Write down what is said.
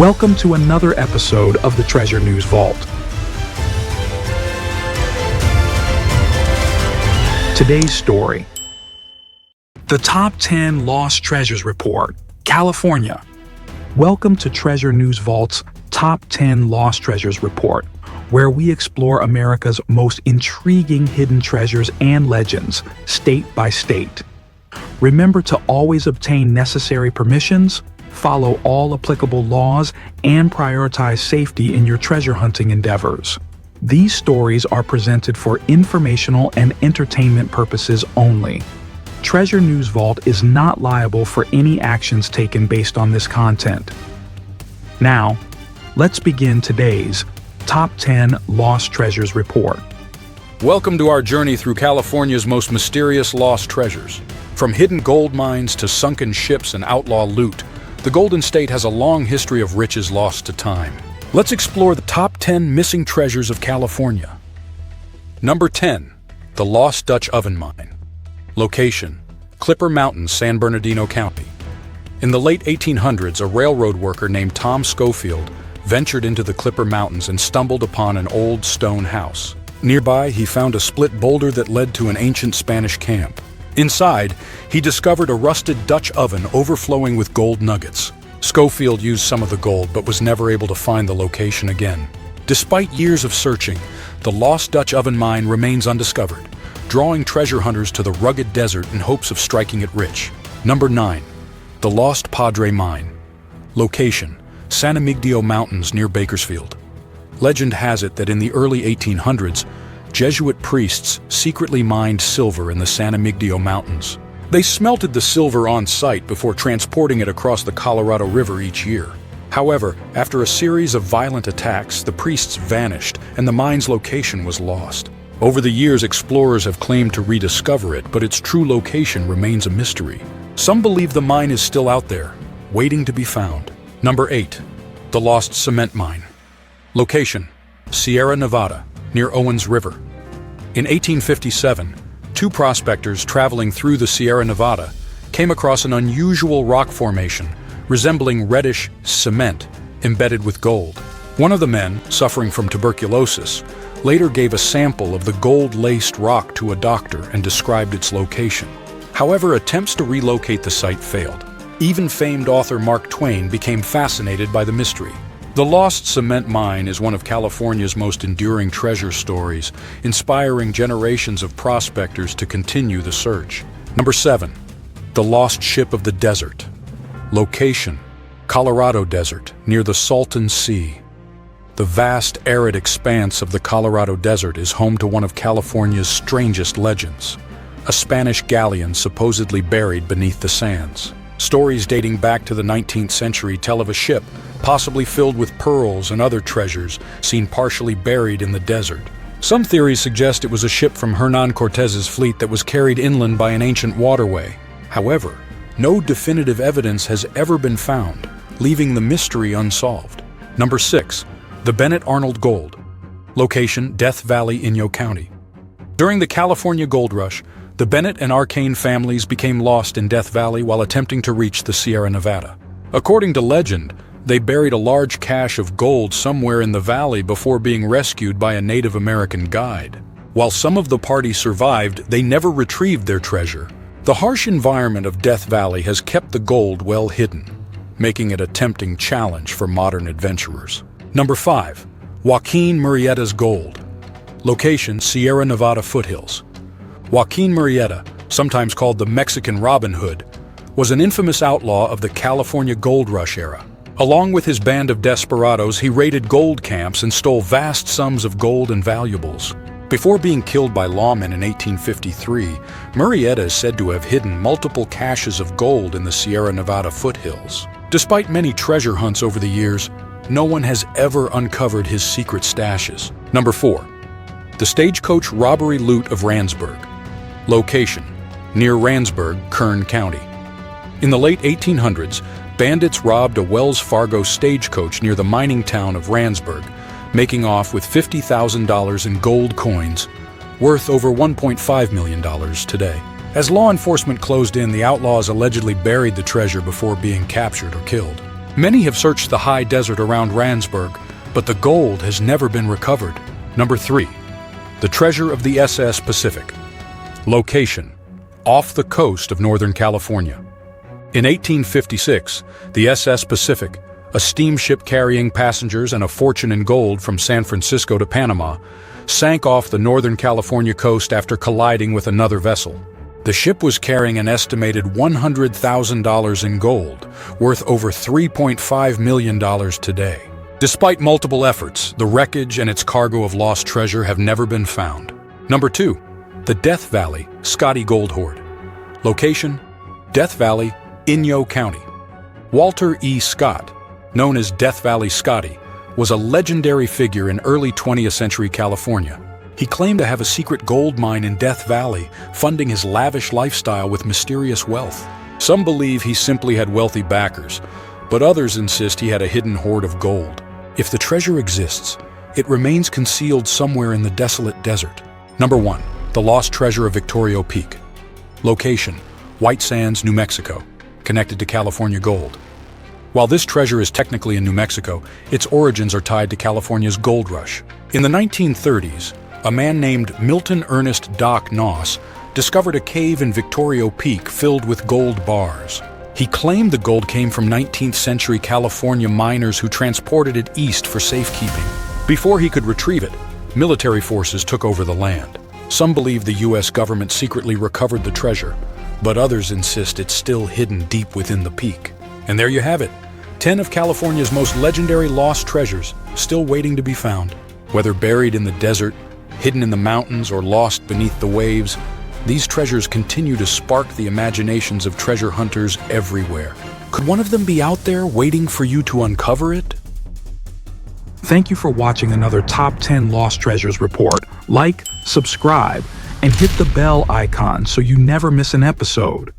Welcome to another episode of the Treasure News Vault. Today's story: the Top 10 Lost Treasures Report, California. Welcome to Treasure News Vault's Top 10 Lost Treasures Report, where we explore America's most intriguing hidden treasures and legends, state by state. Remember to always obtain necessary permissions, follow all applicable laws, and prioritize safety in your treasure hunting endeavors. These stories are presented for informational and entertainment purposes only. Treasure News Vault is not liable for any actions taken based on this content. Now, let's begin today's Top 10 Lost Treasures Report. Welcome to our journey through California's most mysterious lost treasures. From hidden gold mines to sunken ships and outlaw loot, the Golden State has a long history of riches lost to time. Let's explore the top 10 missing treasures of California. Number 10. The Lost Dutch Oven Mine. Location: Clipper Mountains, San Bernardino County. In the late 1800s, a railroad worker named Tom Schofield ventured into the Clipper Mountains and stumbled upon an old stone house. Nearby, he found a split boulder that led to an ancient Spanish camp. Inside, he discovered a rusted Dutch oven overflowing with gold nuggets. Schofield used some of the gold but was never able to find the location again. Despite years of searching, the lost Dutch oven mine remains undiscovered, drawing treasure hunters to the rugged desert in hopes of striking it rich. Number 9. The Lost Padre Mine. Location: San Emigdio Mountains near Bakersfield. Legend has it that in the early 1800s, Jesuit priests secretly mined silver in the San Emigdio Mountains. They smelted the silver on site before transporting it across the Colorado River each year. However, after a series of violent attacks, the priests vanished and the mine's location was lost. Over the years, explorers have claimed to rediscover it, but its true location remains a mystery. Some believe the mine is still out there, waiting to be found. Number 8. The Lost Cement Mine. Location: Sierra Nevada, near Owens River. In 1857, two prospectors traveling through the Sierra Nevada came across an unusual rock formation resembling reddish cement embedded with gold. One of the men, suffering from tuberculosis, later gave a sample of the gold-laced rock to a doctor and described its location. However, attempts to relocate the site failed. Even famed author Mark Twain became fascinated by the mystery. The Lost Cement Mine is one of California's most enduring treasure stories, inspiring generations of prospectors to continue the search. Number 7. The Lost Ship of the Desert. Location: Colorado Desert, near the Salton Sea. The vast, arid expanse of the Colorado Desert is home to one of California's strangest legends: a Spanish galleon supposedly buried beneath the sands. Stories dating back to the 19th century tell of a ship, possibly filled with pearls and other treasures, seen partially buried in the desert. Some theories suggest it was a ship from Hernan Cortez's fleet that was carried inland by an ancient waterway. However, no definitive evidence has ever been found, leaving the mystery unsolved. Number 6. The Bennett-Arnold Gold. Location: Death Valley, Inyo County. During the California Gold Rush, the Bennett and Arcane families became lost in Death Valley while attempting to reach the Sierra Nevada. According to legend, they buried a large cache of gold somewhere in the valley before being rescued by a Native American guide. While some of the party survived, they never retrieved their treasure. The harsh environment of Death Valley has kept the gold well hidden, making it a tempting challenge for modern adventurers. Number 5. Joaquin Murrieta's Gold. Location: Sierra Nevada foothills. Joaquin Murrieta, sometimes called the Mexican Robin Hood, was an infamous outlaw of the California Gold Rush era. Along with his band of desperados, he raided gold camps and stole vast sums of gold and valuables. Before being killed by lawmen in 1853, Murrieta is said to have hidden multiple caches of gold in the Sierra Nevada foothills. Despite many treasure hunts over the years, no one has ever uncovered his secret stashes. Number 4. The Stagecoach Robbery Loot of Randsburg. Location: near Randsburg, Kern County. In the late 1800s, bandits robbed a Wells Fargo stagecoach near the mining town of Randsburg, making off with $50,000 in gold coins, worth over $1.5 million today. As law enforcement closed in, the outlaws allegedly buried the treasure before being captured or killed. Many have searched the high desert around Randsburg, but the gold has never been recovered. Number 3. The treasure of the SS Pacific. Location: off the coast of Northern California. In 1856, the SS Pacific, a steamship carrying passengers and a fortune in gold from San Francisco to Panama, sank off the Northern California coast after colliding with another vessel. The ship was carrying an estimated $100,000 in gold, worth over $3.5 million today. Despite multiple efforts, the wreckage and its cargo of lost treasure have never been found. Number 2. The Death Valley Scotty Gold Hoard. Location: Death Valley, Inyo County. Walter E. Scott, known as Death Valley Scotty, was a legendary figure in early 20th century California. He claimed to have a secret gold mine in Death Valley, funding his lavish lifestyle with mysterious wealth. Some believe he simply had wealthy backers, but others insist he had a hidden hoard of gold. If the treasure exists, it remains concealed somewhere in the desolate desert. Number 1. The Lost Treasure of Victorio Peak. Location: White Sands, New Mexico, connected to California gold. While this treasure is technically in New Mexico, its origins are tied to California's gold rush. In the 1930s, a man named Milton Ernest Doc Noss discovered a cave in Victorio Peak filled with gold bars. He claimed the gold came from 19th century California miners who transported it east for safekeeping. Before he could retrieve it, military forces took over the land. Some believe the U.S. government secretly recovered the treasure, but others insist it's still hidden deep within the peak. And there you have it, 10 of California's most legendary lost treasures, still waiting to be found. Whether buried in the desert, hidden in the mountains, or lost beneath the waves, these treasures continue to spark the imaginations of treasure hunters everywhere. Could one of them be out there waiting for you to uncover it? Thank you for watching another Top 10 Lost Treasures report. Like, subscribe, and hit the bell icon so you never miss an episode.